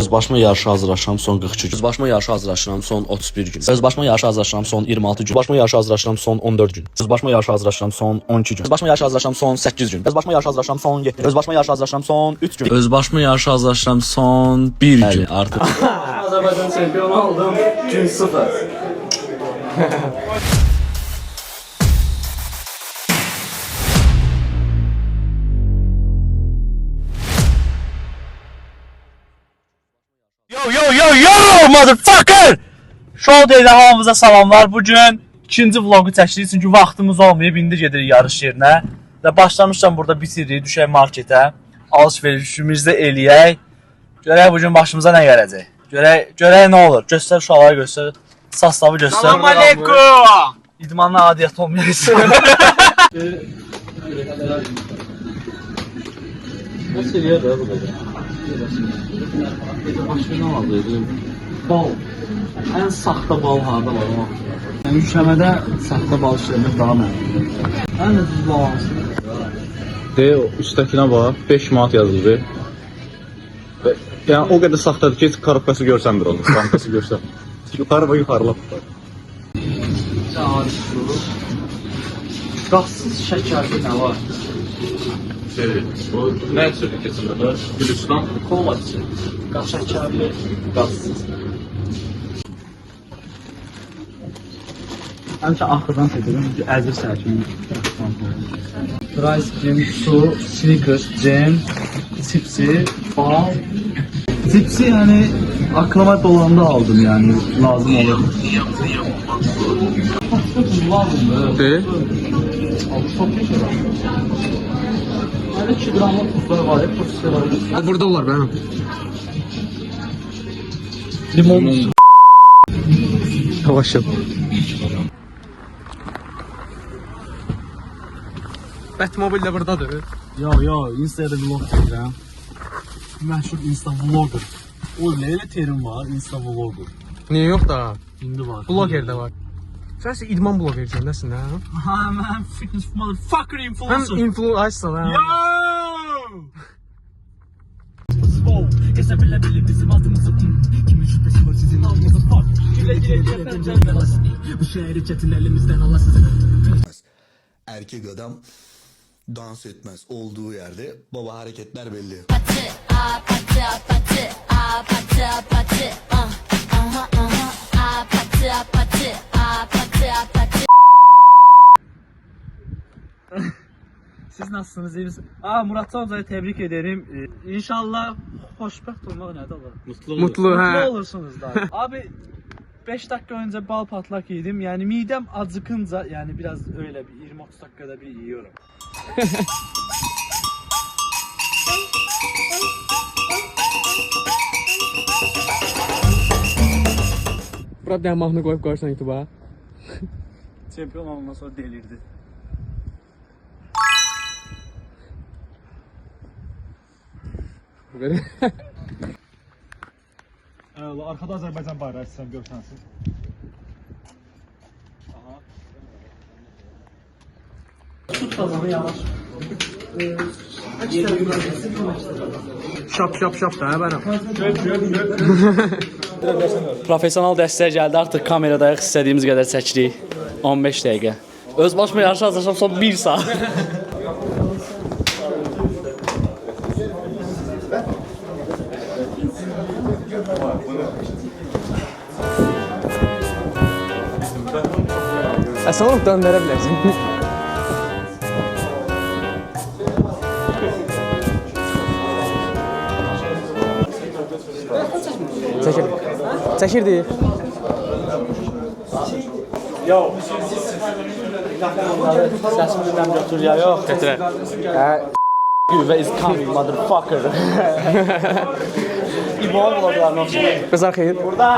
Özbaşıma yarışa hazırlaşıram son 42 gün. Özbaşıma yarışa hazırlaşıram son 31 gün. Özbaşıma yarışa hazırlaşıram son 26 gün. Özbaşıma yarışa hazırlaşıram son 14 gün. Özbaşıma yarışa hazırlaşıram son 12 gün. Özbaşıma yarışa hazırlaşıram son 8 gün. Özbaşıma yarışa hazırlaşıram son 7. Özbaşıma yarışa hazırlaşıram son 3 gün. Özbaşıma yarışa hazırlaşıram son 1 gün. Artıq. Azərbaycan çempionu oldum. Gün 0. Yo motherfucker! Show-day'də hamımıza salamlar. Bugün ikinci vlogu çəkirik çünki vaxtımız olmayıb. İndi gedirik yarış yerinə. Və başlamışam burada bitiririk, düşək marketə. Alış-verişimizi də eləyək. Görək bugün başımıza nə gələcək. Görək nə olur. Göstər uşaqlara göstər. Sastavı göstər. Salam aleykum. İdmanla adiyyat olmayacaq. Nasıl yer bu qədər? Başına aldım. Bal. En saxta bal harda var ama? Yəni ülkəmədə saxta bal işləmək daha məntiqlidir. Ən ucuz bal hansı? De üstdəkinə bax, 5 manat yazıldı. Yəni o qədər saxtadır ki, heç korobkası görsənmir onu, bankası görsən. Yuxarı və yuxarılaq. Qazsız şəkərli nə var? O nə üçün keçirlər? Gülüstan. Kola için. Qaz şəkərli, qazsız. Həmişə axırdan seçirəm çünki əzir sərkin. Rice cream, su, Snickers, cem, cipsi, bal. Cipsi yəni aklıma dolanda aldım yəni lazım olur. De. Çok geçer. Hani 2 gramlık tuzlar var, hep tuzlar var. Burada olar benim. Limon. Yavaş yap. Batmobil de buradadır. Yo, Insta'da vlog çəkirəm. Məşhur Insta vlogger. O elə terim var, Insta vlogger. Niye yok da? İndi var. Blogger de var. Sen ise idman bloggercənəsin ha? Ha, mən fitness motherfucker Hem influencer. influencer ha. Yo! Gese bile bizim adımızı kimin şüphesi var sizin alnınızı fuck. Güle pencere bu şehri çetin elimizden Allah sizi. Erkek adam dans etmez. Olduğu yerde baba hareketler belli. Siz nasılsınız, iyi misiniz? Murat Hoca'yı tebrik ederim. İnşallah xoşbəxt olmaq nədir olur? Mutlu ha. Mutlu olursunuz da. Abi 5 dakika önce bal patlak yedim. Yani midem acıkınca yani biraz öyle bir 20-30 dakikada bir yiyorum. Burada bir mahnı koyup koyarsan YouTube'a. Şampiyon olmadan sonra delirdi. Bu kadar. Arkada Azərbaycan bayrağı sizdən görsənsiz. Tut kazanı yavaş. Şap da ha benim. Professional dəstək gəldi. Artıq kameradayıq, istədiyimiz qədər çəkirik. 15 dəqiqə. Öz başıma yarışa hazırlaşam son 1 saat. Sən onu döndərə bilərsən. Çəkirdi. Səsimi dinləm götür ya yox. Gətirə. Güvə is coming motherfucker. İmam vloglarına oxşayır. Qızar xeyir. Burada.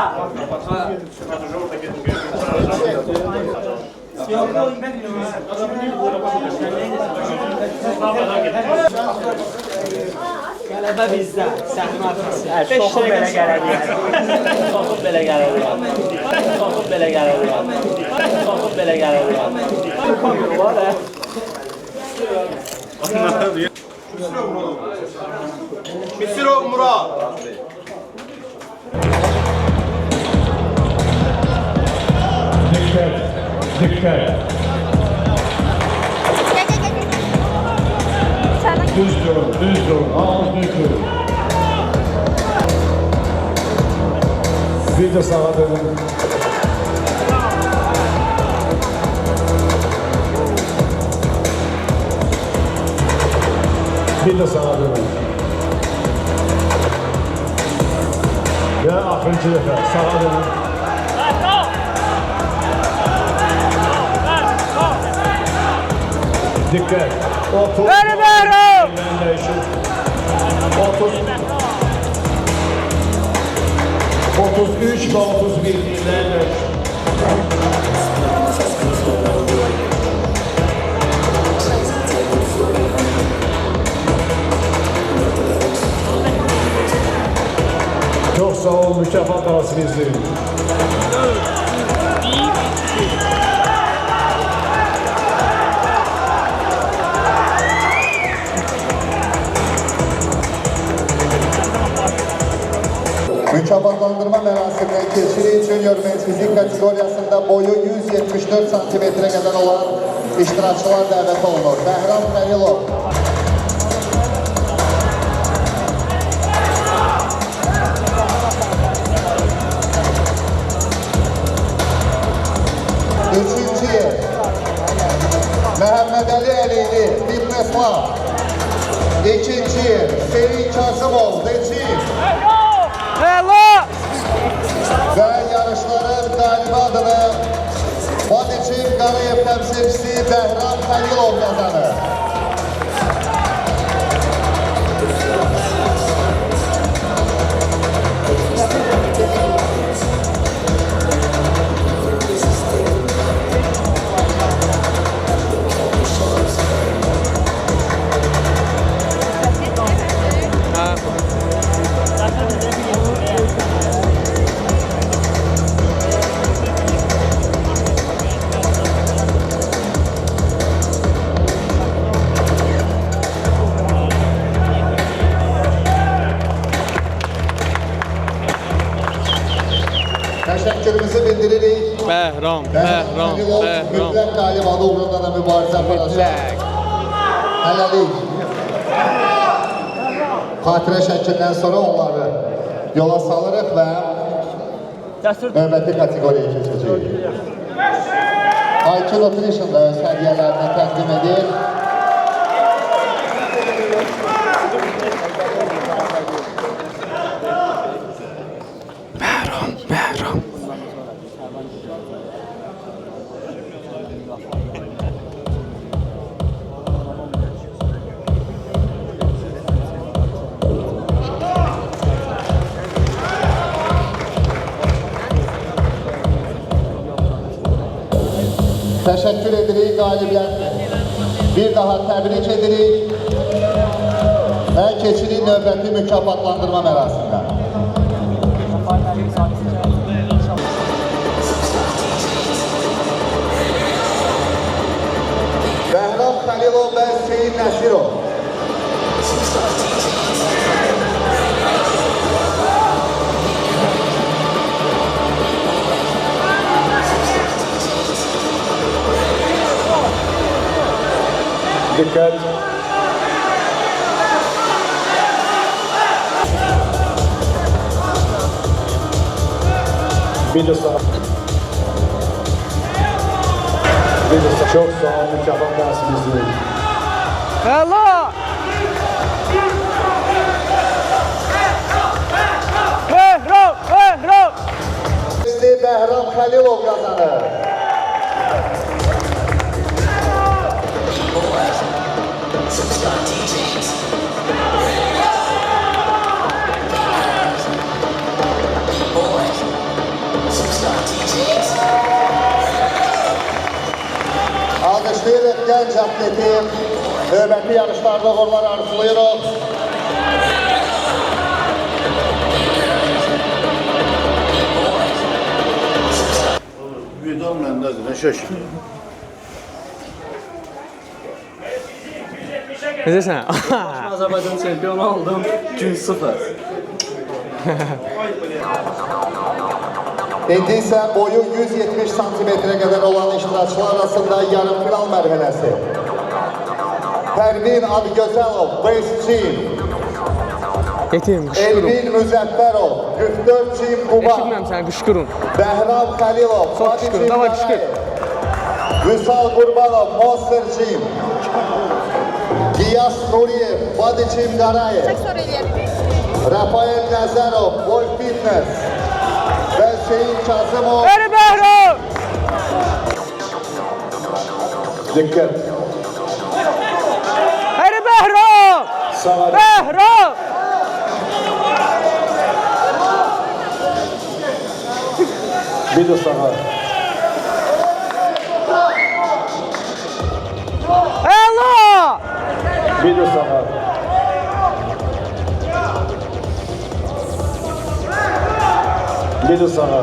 Qələbə bizdə, səhnə arxası. Soxub belə gələcək. Soxub belə gələcək. Soxub belə gələcək. Soxub belə gələcək. Kamera var ha. Misiro Murat. Dikkat. Düz dur, düz dur. Al düz dur. Bir de sağa dönün. Bir de sağa dönün. Ve ahırıncı defa sağa dönün. Dikkat. 30. Değişin. 33 ve 31 dinlendir. Çok sağ olun, mükafat arasını izleyin. Mükafatlandırma mərasiminin keçiri Junior Men's Fizik kateqoriyasında boyu 174 santimetrə qədər olan iştirakçılar dəvət olunur. Bəhram Xəlilov. Üçüncü yer. Məhəmməd Əli Əliyli, Fitness Lab. İkinci yer. Selin Kasımov, Necib. Ve yarışların galibi adını Vadicim Qarayev təmsilçisi Bəhram Xəlilov qazanır. Təşəkkürümüzü bildiririk. Bəhram. Mütləq qalib adı uğrunda da mübarizə aparacaq. Hələlik. Xatirə şəkildən sonra onları yola salırıq və növbəti kateqoriyaya keçəcəyik. IQ Nutrition da öz hədiyyələrini təqdim edir. Təşəkkür edirik qalibiyyətlə. Bir daha təbrik edirik və keçirik növbəti mükafatlandırma mərasimində. Bəhram Xəlilov və Hüseyin Nəsirov. Dikkat. Bir de sağa. Çok sağ olun, mükafat arasını izleyin. Bəhram Xəlilov qazanır. Alqışlayırıq gənc atleti, növbəti yarışlarda uğurlar arzulayırıq. Vidal məndədir, nə şəkil. Necəsən? Azərbaycan çempionu oldum. Gün 0. İndi isə boyu 170 santimetrə qədər olan iştirakçılar arasında yarım final mərhələsi. Pərvin Adıgözəlov, West Team. Elvin Müzəffərov, 44 Team Quba. Eşitməm səni, qışqırın. Bəhram Xəlilov, Body Team Qarayev. Vüsal Qurbanov, Monster Team. Qiyas Nuriyev, Body Team Qarayev. Rafael Nəzərov, Wolf Fitness. Və Hüseyin Kazımov. Bəri Bəhram! Diqqət. Bəri Bəhram! Bəhram! Bir də sağa. Əla! Bir də sağa. Bir də sağa.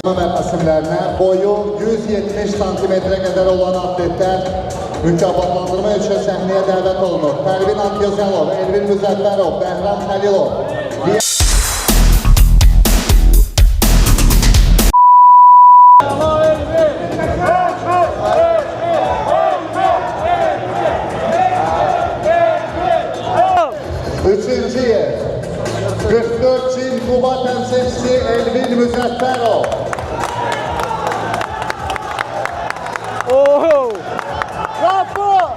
Məqasimlərinə boyu 170 santimetrə qədər olan atletlər mükafatlandırma üçün səhnəyə dəvət olunur. Pərvin Adıgözəlov, Elvin Müzəffərov, Bəhram Xəlilov. Üçüncü yer, 44 Çin Quba təmsilçisi Elvin Müzəffərov. Oho! Bravo!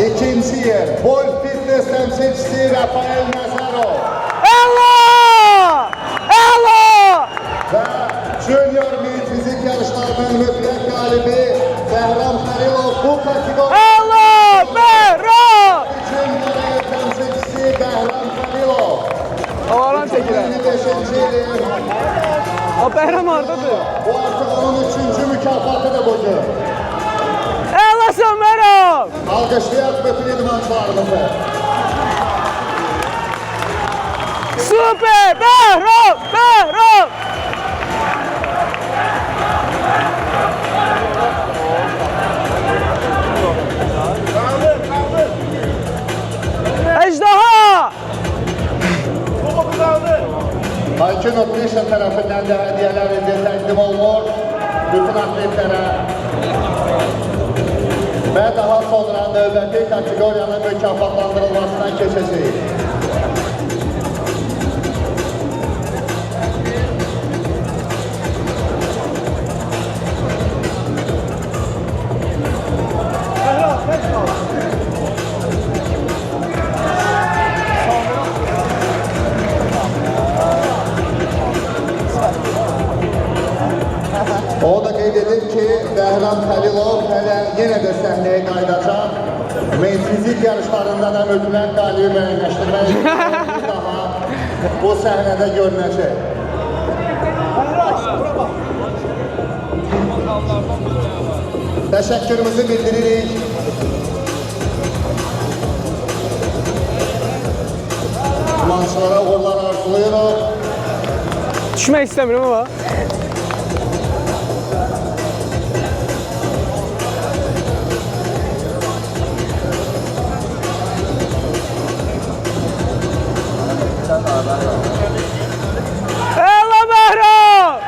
İkinci yer, Wolf Fitness təmsilçisi Rafael Nəzərov. Əla! Əla! Və Junior Meet fizik yarışlarının mütləq qalibi Bəhram Xəlilov bu kategoriya Əla! Bəhram! üçün Qarayev təmsilçisi Bəhram Xəlilov. Havalan çəkilər. 25-ci ilin O Bəhram hardadır? bu artıq onun üçüncü mükafatıdır bu gün. Əlasan Bəhram! Alqışlayaq bütün idmançılarımızı. Süper! Bəhram! Bəhram! Ejdaha! Haykün Nutrition tərəfindən də hədiyyələr təqdim olunur bütün atletlərə. Və daha sonra növbəti kateqoriyanın mükafatlandırılmasına keçəcəyik. O da qeyd edib ki, Bəhram Xəlilov hələ yenə də səhnəyə qayıdacaq. Fizik yarışlarında da mütləq qalibi müəyyənləşdirmək üçün bir daha bu səhnədə görünəcək. Təşəkkürümüzü bildiririk. İdmançılara uğurlar arzulayırıq. Düşmək istəmirəm ama. Əla Bəhram!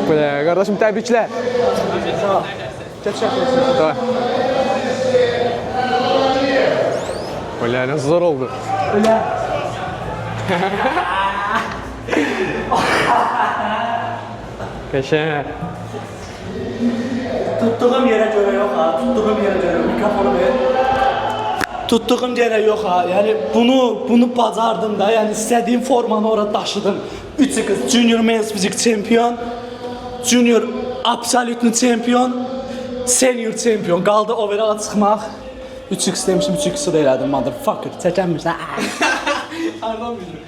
Böyle kardeşim təbriklər. Sağ ol. Tamam. Öyle nasıl zor oldu? Öyle. Peşe. Tuttuğum yere göre yok ha. Tuttuğum yere göre mikrofonu ver. Tuttuğum yere yok ha. Yani bunu bacardım da. Yani istediğim formanı orada taşıdım. 3 kız Junior Men's Fizik Champion, Junior Absolute Champion, Senior Champion. Qaldı overall çıxmaq. 3x demişim, 3x da elədim. Motherfucker. Çəkənmirsən. Hardan bildin?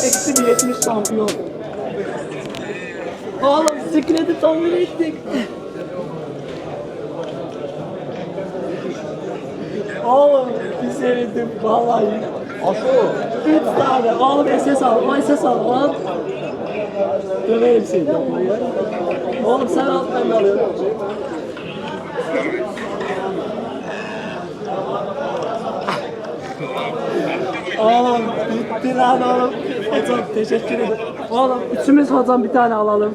Eksi bir 70 şampiyon. Oğlum sikleti tamir ettik. Oğlum bir sevindim vallahi. Aşo. 3 tane. Oğlum SS al. O SS al. Lan. Döveyim seni. Oğlum sen al ben de alıyorum. Oğlum bitti lan oğlum. Hocam teşekkür ederim. Oğlum üçümüz hocam bir tane alalım.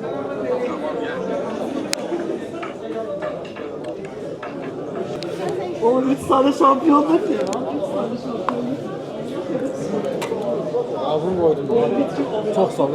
Oğlum 3 tane şampiyonluk ya. 3 tane şampiyonluk. Ağzını koydum. Çok sağ ol.